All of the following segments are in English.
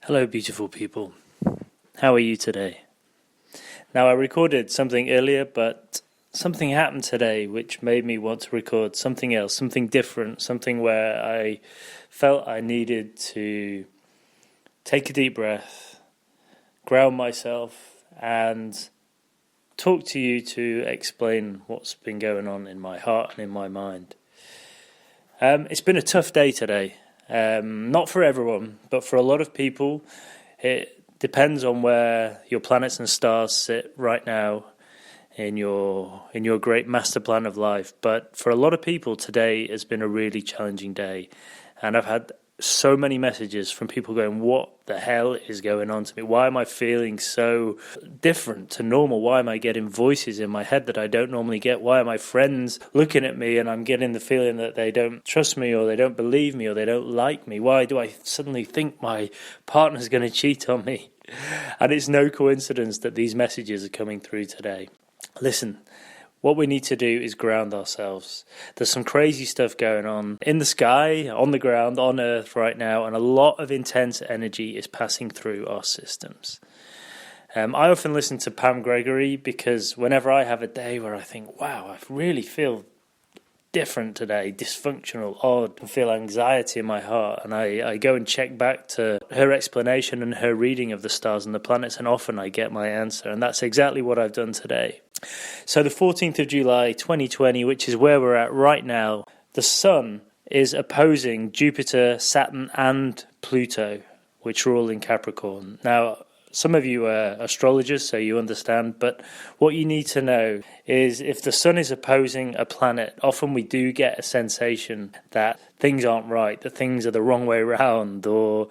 Hello, beautiful people. How are you today? Now, I recorded something earlier, but something happened today which made me want to record something else, something different, something where I felt I needed to take a deep breath, ground myself, and talk to you to explain what's been going on in my heart and in my mind. It's been a tough day today. Not for everyone, but for a lot of people, it depends on where your planets and stars sit right now in your great master plan of life. But for a lot of people, today has been a really challenging day, and I've had so many messages from people going, what the hell is going on to me? Why am I feeling so different to normal? Why am I getting voices in my head that I don't normally get? Why are my friends looking at me and I'm getting the feeling that they don't trust me or they don't believe me or they don't like me? Why do I suddenly think my partner's going to cheat on me? And it's no coincidence that these messages are coming through today. Listen, what we need to do is ground ourselves. There's some crazy stuff going on in the sky, on the ground, on Earth right now, and a lot of intense energy is passing through our systems. I often listen to Pam Gregory because whenever I have a day where I think, wow, I really feel different today, dysfunctional, odd, and feel anxiety in my heart, and I go and check back to her explanation and her reading of the stars and the planets, and often I get my answer, and that's exactly what I've done today. So the 14th of July 2020, which is where we're at right now, the Sun is opposing Jupiter, Saturn and Pluto, which are all in Capricorn. Now, some of you are astrologers, so you understand, but what you need to know is if the Sun is opposing a planet, often we do get a sensation that things aren't right, that things are the wrong way around, or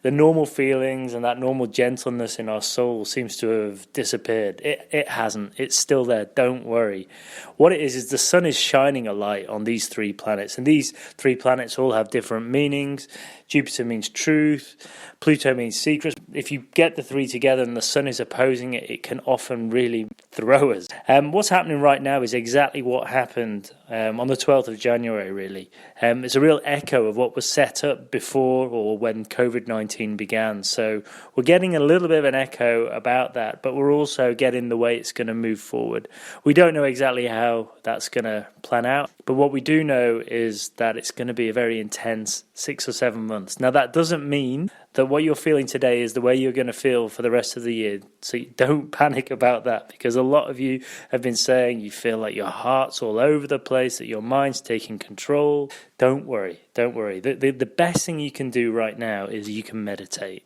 the normal feelings and that normal gentleness in our soul seems to have disappeared. It hasn't. It's still there. Don't worry. What it is the Sun is shining a light on these three planets, and these three planets all have different meanings. Jupiter means truth. Pluto means secrets. If you get the three together and the Sun is opposing it, it can often really throw us. What's happening right now is exactly what happened on the 12th of January, really. It's a real echo of what was set up before or when COVID-19 began. So we're getting a little bit of an echo about that, but we're also getting the way it's going to move forward. We don't know exactly how that's going to plan out, but what we do know is that it's going to be a very intense 6 or 7 months. Now, that doesn't mean that what you're feeling today is the way you're going to feel for the rest of the year. So don't panic about that, because a lot of you have been saying you feel like your heart's all over the place, that your mind's taking control. Don't worry. The best thing you can do right now is you can meditate.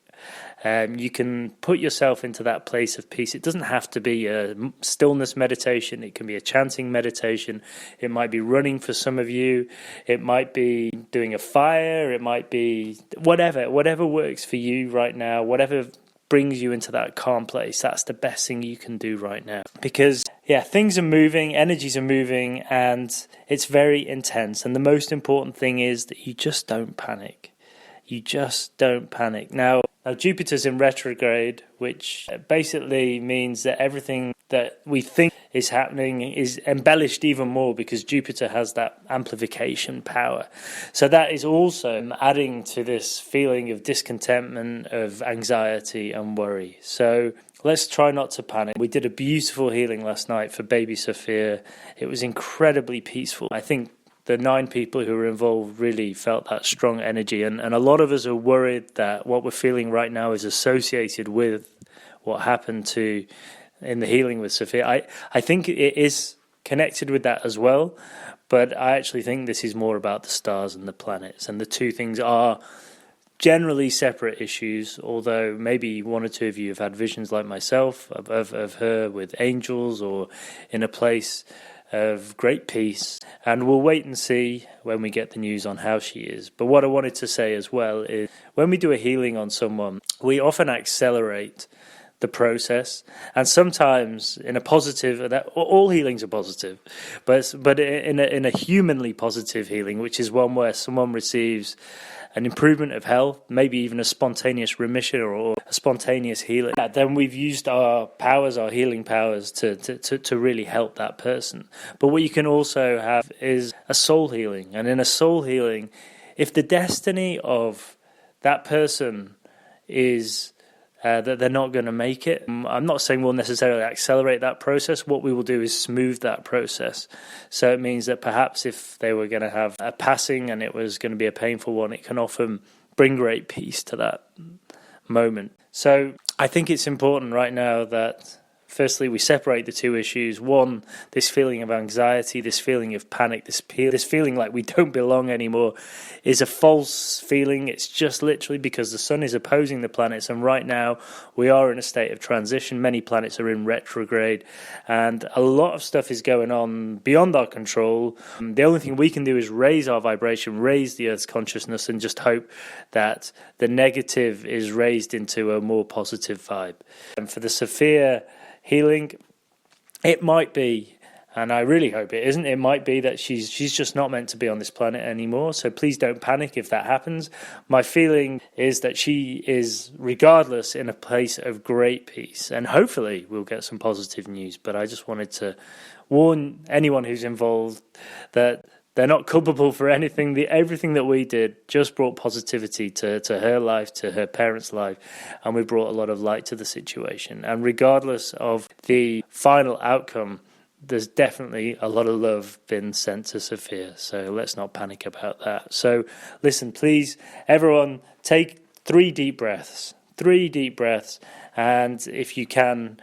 You can put yourself into that place of peace. It doesn't have to be a stillness meditation. It can be a chanting meditation. It might be running for some of you. It might be doing a fire. It might be whatever works for you right now, whatever brings you into that calm place. That's the best thing you can do right now. Because, things are moving, energies are moving, and it's very intense. And the most important thing is that you just don't panic. You just don't panic. Now, Jupiter's in retrograde, which basically means that everything that we think is happening is embellished even more because Jupiter has that amplification power. So that is also adding to this feeling of discontentment, of anxiety and worry. So let's try not to panic. We did a beautiful healing last night for baby Sophia. It was incredibly peaceful. I think the 9 people who were involved really felt that strong energy, and a lot of us are worried that what we're feeling right now is associated with what happened in the healing with Sophia. I think it is connected with that as well, but I actually think this is more about the stars and the planets, and the two things are generally separate issues, although maybe 1 or 2 of you have had visions like myself of her with angels or in a place of great peace, and we'll wait and see when we get the news on how she is. But what I wanted to say as well is when we do a healing on someone, we often accelerate the process, and sometimes in a positive, that all healings are positive, but in a humanly positive healing, which is one where someone receives an improvement of health, maybe even a spontaneous remission or a spontaneous healing, then we've used our powers, our healing powers, to really help that person. But what you can also have is a soul healing. And in a soul healing, if the destiny of that person is that they're not going to make it. I'm not saying we'll necessarily accelerate that process. What we will do is smooth that process. So it means that perhaps if they were going to have a passing and it was going to be a painful one, it can often bring great peace to that moment. So I think it's important right now that firstly we separate the two issues. One, this feeling of anxiety, this feeling of panic, this feeling like we don't belong anymore is a false feeling. It's just literally because the sun is opposing the planets, and right now we are in a state of transition. Many planets are in retrograde and a lot of stuff is going on beyond our control. The only thing we can do is raise our vibration, raise the Earth's consciousness, and just hope that the negative is raised into a more positive vibe. And for the Sophia healing, it might be, and I really hope it isn't, it might be that she's just not meant to be on this planet anymore. So please don't panic if that happens. My feeling is that she is, regardless, in a place of great peace, and hopefully we'll get some positive news. But I just wanted to warn anyone who's involved that they're not culpable for anything. Everything that we did just brought positivity to her life, to her parents' life, and we brought a lot of light to the situation. And regardless of the final outcome, there's definitely a lot of love been sent to Sophia. So let's not panic about that. So listen, please, everyone, take 3 deep breaths. 3 deep breaths. And if you can,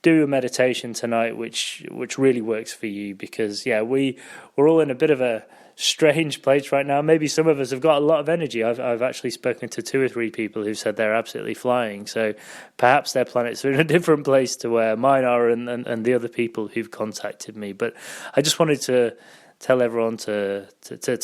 do a meditation tonight, which really works for you, because we're all in a bit of a strange place right now. Maybe some of us have got a lot of energy. I've actually spoken to 2 or 3 people who said they're absolutely flying. So perhaps their planets are in a different place to where mine are, and the other people who've contacted me. But I just wanted to tell everyone to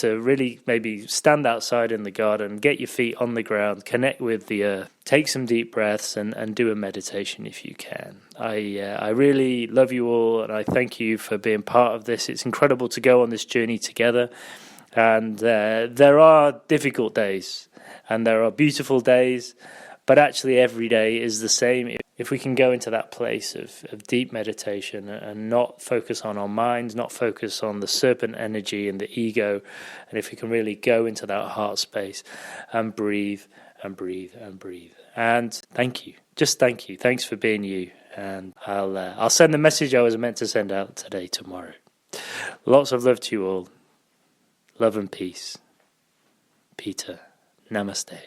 really maybe stand outside in the garden, get your feet on the ground, connect with the earth, take some deep breaths, and do a meditation if you can. I really love you all, and I thank you for being part of this. It's incredible to go on this journey together, and there are difficult days, and there are beautiful days, but actually every day is the same. If we can go into that place of deep meditation and not focus on our minds, not focus on the serpent energy and the ego, and if we can really go into that heart space and breathe and breathe and breathe. And thank you. Just thank you. Thanks for being you. And I'll send the message I was meant to send out today, tomorrow. Lots of love to you all. Love and peace. Peter. Namaste.